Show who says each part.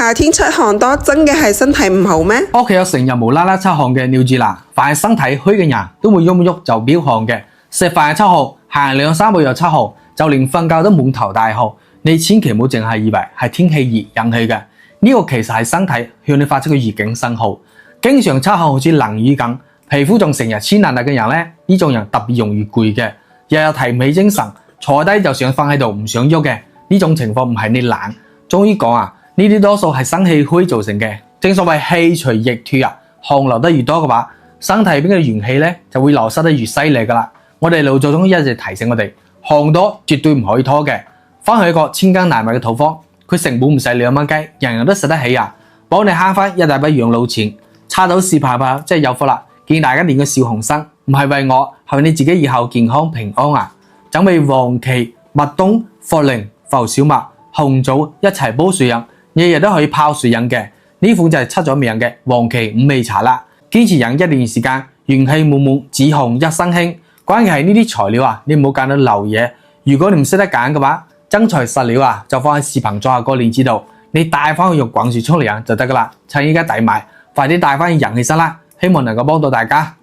Speaker 1: 夏天出汗多，真嘅係身體唔好咩？
Speaker 2: 屋企有成日無啦啦出汗嘅尿字啦，凡係身體虛嘅人都會喐一喐就飆汗嘅，食飯又出汗，行2-3步又出汗，就連瞓覺都滿頭大汗。你千祈唔好淨係以為係天氣熱引起嘅，呢個其實係身體向你發出嘅預警信號。經常出汗好似淋雨咁，皮膚仲成日黐爛爛嘅人咧，呢種人特別容易攰嘅，日日提唔起精神，坐低就想瞓喺度唔想喐嘅，呢種情況唔係你懶。中醫講啊，呢啲多數係生氣虛造成嘅。正所謂氣隨液退啊，汗流得越多嘅話，身體邊嘅元氣咧就會流失得越犀利噶啦。我哋老祖宗一直提醒我哋，汗多絕對唔可以拖嘅。分享一個千金難買嘅土方，佢成本唔使2蚊雞，人人都食得起啊，幫你慳翻一大筆養老錢。刷到視頻朋友真係有福啦！建議大家練個小紅心，唔係為我，係為你自己以後健康平安啊！準備黃芪、麥冬、茯苓、浮小麥、紅棗一齊煲水飲，日日都可以泡水飲嘅。呢款就係出咗名嘅黃芪5味茶啦。堅持飲一段時間，元氣滿滿，止汗一身輕。關鍵係呢啲材料啊，你唔好揀到流嘢。如果你唔識得揀嘅話，真材實料啊，就放喺視頻左下個鏈接度，你帶翻去用滾水沖嚟飲就得噶啦。趁依家抵買，快啲帶翻去飲起身啦！希望能夠幫到大家。